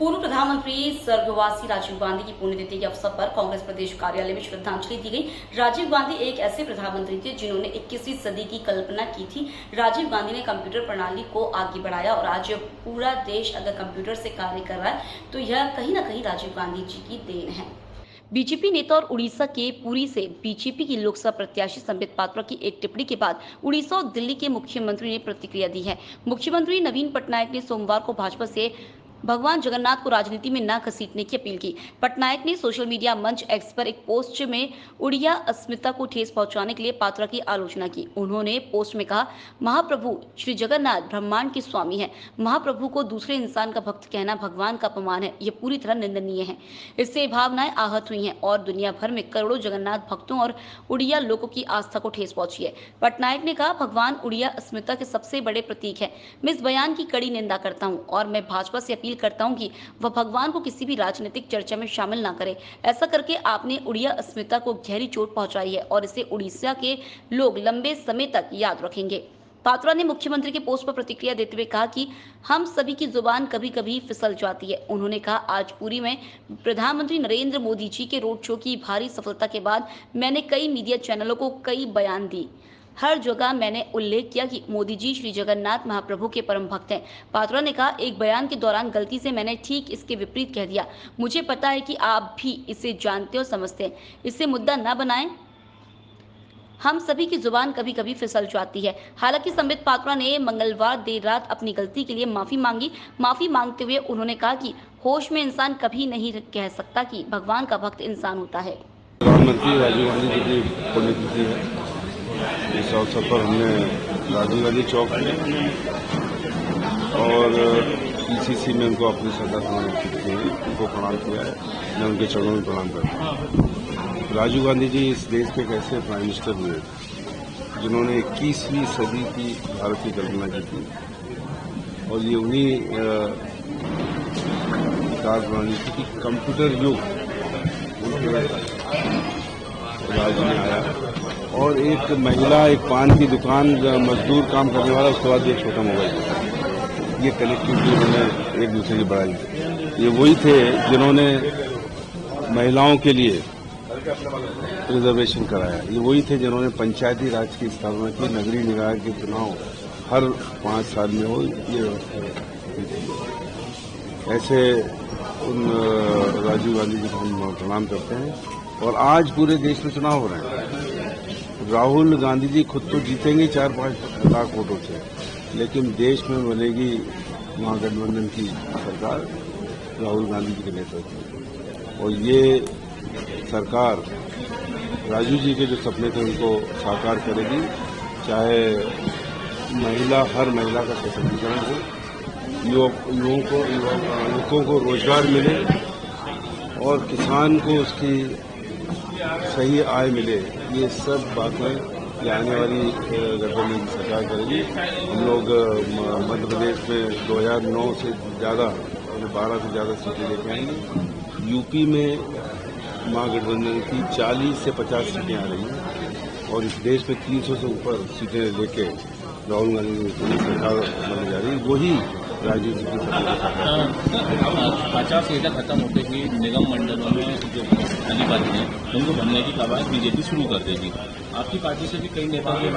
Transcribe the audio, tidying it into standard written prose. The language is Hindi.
पूर्व प्रधानमंत्री स्वर्गवासी राजीव गांधी की पुण्यतिथि के अवसर पर कांग्रेस प्रदेश कार्यालय में श्रद्धांजलि दी गई। राजीव गांधी एक ऐसे प्रधानमंत्री थे जिन्होंने 21वीं सदी की कल्पना की थी। राजीव गांधी ने कंप्यूटर प्रणाली को आगे बढ़ाया और आज पूरा देश अगर कंप्यूटर से कार्य कर रहा है तो यह कहीं न कहीं राजीव गांधी जी की देन है। बीजेपी नेता और उड़ीसा के पुरी से बीजेपी की लोकसभा प्रत्याशी संबित पात्रा की एक टिप्पणी के बाद उड़ीसा और दिल्ली के मुख्यमंत्री ने प्रतिक्रिया दी है। मुख्यमंत्री नवीन पटनायक ने सोमवार को भाजपा से भगवान जगन्नाथ को राजनीति में न घसीटने की अपील की। पटनायक ने सोशल मीडिया मंच एक्स पर एक पोस्ट में उड़िया अस्मिता को ठेस पहुंचाने के लिए पात्रा की आलोचना की। उन्होंने पोस्ट में कहा, महाप्रभु श्री जगन्नाथ ब्रह्मांड के स्वामी है। महाप्रभु को दूसरे इंसान का भक्त कहना भगवान का अपमान है। यह पूरी तरह निंदनीय है। इससे भावनाएं आहत हुई हैं और दुनिया भर में करोड़ों जगन्नाथ भक्तों और उड़िया लोगों की आस्था को ठेस पहुंची है। पटनायक ने कहा, भगवान उड़िया अस्मिता के सबसे बड़े प्रतीक है। मैं इस बयान की कड़ी निंदा करता हूं और मैं भाजपा से अपील करता हूं कि वह भगवान को किसी भी राजनीतिक चर्चा में शामिल ना करे। ऐसा करके आपने उड़िया अस्मिता को गहरी चोट पहुंचाई है और इसे उड़ीसा के लोग लंबे समय तक याद रखेंगे। पात्रा ने मुख्यमंत्री के पोस्ट पर प्रतिक्रिया देते हुए कहा कि हम सभी की जुबान कभी कभी फिसल जाती है। उन्होंने कहा, आज पुरी में प्रधानमंत्री नरेंद्र मोदी जी के रोड शो की भारी सफलता के बाद मैंने कई मीडिया चैनलों को कई बयान दी। हर जगह मैंने उल्लेख किया कि मोदी जी श्री जगन्नाथ महाप्रभु के परम भक्त हैं। पात्रा ने कहा, एक बयान के दौरान गलती से मैंने ठीक इसके विपरीत कह दिया। मुझे पता है कि आप भी इसे जानते और समझते हैं। इससे मुद्दा न बनाएं। हम सभी की जुबान कभी कभी फिसल जाती है। हालांकि संबित पात्रा ने मंगलवार देर रात अपनी गलती के लिए माफी मांगी। माफी मांगते हुए उन्होंने कहा कि होश में इंसान कभी नहीं कह सकता कि भगवान का भक्त इंसान होता है। प्रधानमंत्री राजीव गांधी जी की पुण्यतिथि है। इस अवसर पर हमने राजीव गांधी चौक में और पीसीसी में उनको अपनी श्रद्धासुमन अर्पित किए हैं, उनको प्रणाम किया है। मैं उनके चरणों में प्रणाम करता हूँ। राजीव गांधी जी इस देश के एक ऐसे प्राइम मिनिस्टर हुए जिन्होंने 21वीं सदी की भारत की कल्पना की थी और ये उन्हीं विचार प्रणाली थी कि कंप्यूटर युग उनके राज्य में आया और एक महिला एक पान की दुकान मजदूर काम करने वाला, उसके बाद एक छोटा मोबाइल, ये कनेक्टिविटी उन्होंने एक दूसरे की बढ़ाई। ये वही थे जिन्होंने महिलाओं के लिए रिजर्वेशन कराया। ये वही थे जिन्होंने पंचायती राज की स्थापना की, नगरीय निकाय के चुनाव हर 5 साल में हो, ये ऐसे उन राजीव गांधी जी को हम प्रणाम करते हैं। और आज पूरे देश में चुनाव हो रहे हैं। राहुल गांधी जी खुद तो जीतेंगे 4-5 लाख वोटों से, लेकिन देश में बनेगी महागठबंधन की सरकार राहुल गांधी जी के नेतृत्व में। और ये सरकार राजीव जी के जो सपने थे उनको साकार करेगी, चाहे हर महिला का सशक्तिकरण हो, युवकों को रोजगार मिले और किसान को उसकी सही आय मिले। ये सब बातें आने वाली गठबंधन की सरकार करेगी। हम लोग मध्य प्रदेश में 2009 से ज़्यादा 12 से ज़्यादा सीटें लेके आएंगे। यूपी में महागठबंधन की 40 से 50 सीटें आ रही हैं और इस देश में 300 से ऊपर सीटें लेके राहुल गांधी की सरकार बनने जा रही है। वही राजीव जी की सरकार। 50 सीटें खत्म होते ही निगम मंडलों में जो अधिकारी हैं उनको भरने की कवायद बीजेपी शुरू कर देगी। आपकी पार्टी से भी कई नेताओं ने